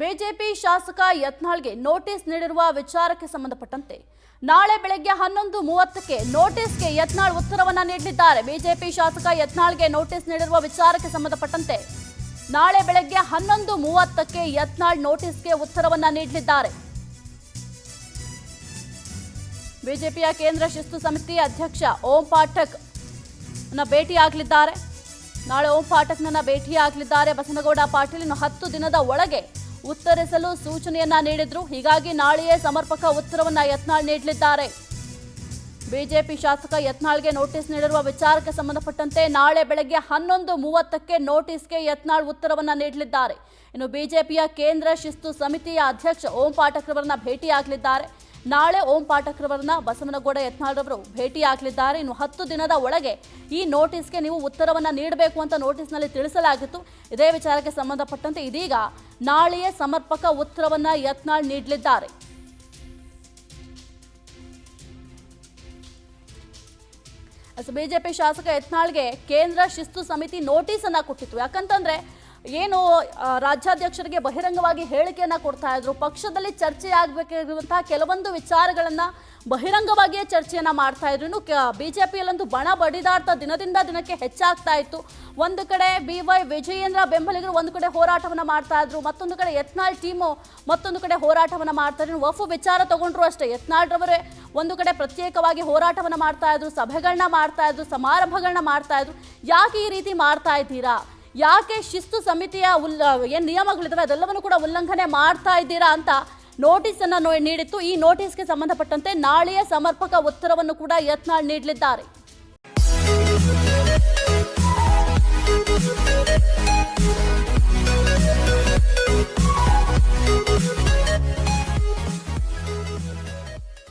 BJP ಶಾಸಕ ಯತ್ನಾಳ್ಗೆ notice ನೀಡಿರುವ ವಿಚಾರಕ್ಕೆ ಸಂಬಂಧಪಟ್ಟಂತೆ ನಾಳೆ ಬೆಳಗ್ಗೆ 11:30ಕ್ಕೆ ನೋಟಿಸ್ಗೆ ಯತ್ನಾಳ್ ಉತ್ತರವನ್ನ ನೀಡಲಿದ್ದಾರೆ. ಬಿಜೆಪಿ ಶಾಸಕ ಯತ್ನಾಳ್ಗೆ ನೋಟಿಸ್ ನೀಡಿರುವ ವಿಚಾರಕ್ಕೆ ಸಂಬಂಧಪಟ್ಟಂತೆ ನಾಳೆ ಬೆಳಗ್ಗೆ 11:30ಕ್ಕೆ ಯತ್ನಾಳ್ ನೋಟಿಸ್ಗೆ ಉತ್ತರವನ್ನ ನೀಡಲಿದ್ದಾರೆ. ಬಿಜೆಪಿಯ ಕೇಂದ್ರ ಶಿಸ್ತು ಸಮಿತಿ ಅಧ್ಯಕ್ಷ ಓಂ ಪಾಠಕ್ ಭೇಟಿಯಾಗಲಿದ್ದಾರೆ. ನಾಳೆ ಓಂ ಪಾಠಕ್ನನ್ನ ಭೇಟಿಯಾಗಲಿದ್ದಾರೆ. ಬಸನಗೌಡ ಪಾಟೀಲ್ 10 ದಿನದ ಒಳಗೆ ಉತ್ತರಿಸಲು ಸೂಚನೆಯನ್ನ ನೀಡಿದ್ರು. ಹೀಗಾಗಿ ನಾಳೆಯೇ ಸಮರ್ಪಕ ಉತ್ತರವನ್ನ ಯತ್ನಾಳ್ ನೀಡಲಿದ್ದಾರೆ. ಬಿಜೆಪಿ ಶಾಸಕ ಯತ್ನಾಳ್ಗೆ ನೋಟಿಸ್ ನೀಡಿರುವ ವಿಚಾರಕ್ಕೆ ಸಂಬಂಧಪಟ್ಟಂತೆ ನಾಳೆ ಬೆಳಗ್ಗೆ 11:30ಕ್ಕೆ ನೋಟಿಸ್ಗೆ ಯತ್ನಾಳ್ ಉತ್ತರವನ್ನ ನೀಡಲಿದ್ದಾರೆ. ಇನ್ನು ಬಿಜೆಪಿಯ ಕೇಂದ್ರ ಶಿಸ್ತು ಸಮಿತಿಯ ಅಧ್ಯಕ್ಷ ಓಂ ಪಾಠಕ್ ರವರನ್ನ ಭೇಟಿಯಾಗಲಿದ್ದಾರೆ. ನಾಳೆ ಓಂ ಪಾಠಕ್ ರವರನ್ನ ಬಸವನಗೌಡ ಯತ್ನಾಳ್ ರವರು ಭೇಟಿಯಾಗಲಿದ್ದಾರೆ. ಇನ್ನು 10 ದಿನದ ಒಳಗೆ ಈ ನೋಟಿಸ್ಗೆ ನೀವು ಉತ್ತರವನ್ನ ನೀಡಬೇಕು ಅಂತ ನೋಟಿಸ್ನಲ್ಲಿ ತಿಳಿಸಲಾಗಿತ್ತು. ಇದೇ ವಿಚಾರಕ್ಕೆ ಸಂಬಂಧಪಟ್ಟಂತೆ ಇದೀಗ ನಾಳೆಯೇ ಸಮರ್ಪಕ ಉತ್ತರವನ್ನ ಯತ್ನಾಳ್ ನೀಡಲಿದ್ದಾರೆ. ಬಿಜೆಪಿ ಶಾಸಕ ಯತ್ನಾಳ್ಗೆ ಕೇಂದ್ರ ಶಿಸ್ತು ಸಮಿತಿ ನೋಟಿಸ್ ಅನ್ನ ಕೊಟ್ಟಿತ್ತು. ಯಾಕಂತಂದ್ರೆ ಏನು ರಾಜ್ಯಾಧ್ಯಕ್ಷರಿಗೆ ಬಹಿರಂಗವಾಗಿ ಹೇಳಿಕೆಯನ್ನ ಕೊಡ್ತಾ ಇದ್ರು. ಪಕ್ಷದಲ್ಲಿ ಚರ್ಚೆ ಆಗಬೇಕಾಗಿರುವಂತಹ ಕೆಲವೊಂದು ವಿಚಾರಗಳನ್ನ ಬಹಿರಂಗವಾಗಿಯೇ ಚರ್ಚೆಯನ್ನ ಮಾಡ್ತಾ ಇದ್ರು. ಇನ್ನು ಬಿಜೆಪಿಯಲ್ಲಂತೂ ಬಣ ಬಡಿದಾಡ್ತಾ ದಿನದಿಂದ ದಿನಕ್ಕೆ ಹೆಚ್ಚಾಗ್ತಾ ಇತ್ತು. ಒಂದು ಕಡೆ BY ವಿಜಯೇಂದ್ರ ಬೆಂಬಲಿಗರು ಒಂದು ಕಡೆ ಹೋರಾಟವನ್ನ ಮಾಡ್ತಾ ಇದ್ರು, ಮತ್ತೊಂದು ಕಡೆ ಯತ್ನಾಳ್ ಟೀಮು ಮತ್ತೊಂದು ಕಡೆ ಹೋರಾಟವನ್ನ ಮಾಡ್ತಾ ಇದ್ರು. ವಫು ವಿಚಾರ ತಗೊಂಡ್ರು ಅಷ್ಟೇ. ಯತ್ನಾಳ್ ರವರೇ ಒಂದು ಕಡೆ ಪ್ರತ್ಯೇಕವಾಗಿ ಹೋರಾಟವನ್ನ ಮಾಡ್ತಾ ಇದ್ರು, ಸಭೆಗಳನ್ನ ಮಾಡ್ತಾ ಇದ್ರು, ಸಮಾರಂಭಗಳನ್ನ ಮಾಡ್ತಾ ಇದ್ರು. ಯಾಕೆ ಈ ರೀತಿ ಮಾಡ್ತಾ ಇದ್ದೀರಾ? ಯಾಕೆ ಶಿಸ್ತು ಸಮಿತಿಯ ಏನು ನಿಯಮಗಳಿದಾವೆ ಅದೆಲ್ಲವನ್ನು ಕೂಡ ಉಲ್ಲಂಘನೆ ಮಾಡ್ತಾ ಇದ್ದೀರಾ ಅಂತ ನೋಟಿಸ್ ಅನ್ನು ನೀಡಿತ್ತು. ಈ ನೋಟಿಸ್ಗೆ ಸಂಬಂಧಪಟ್ಟಂತೆ ನಾಳೆಯ ಸಮರ್ಪಕ ಉತ್ತರವನ್ನು ಕೂಡ ಯತ್ನಾಳ್ ನೀಡಲಿದ್ದಾರೆ.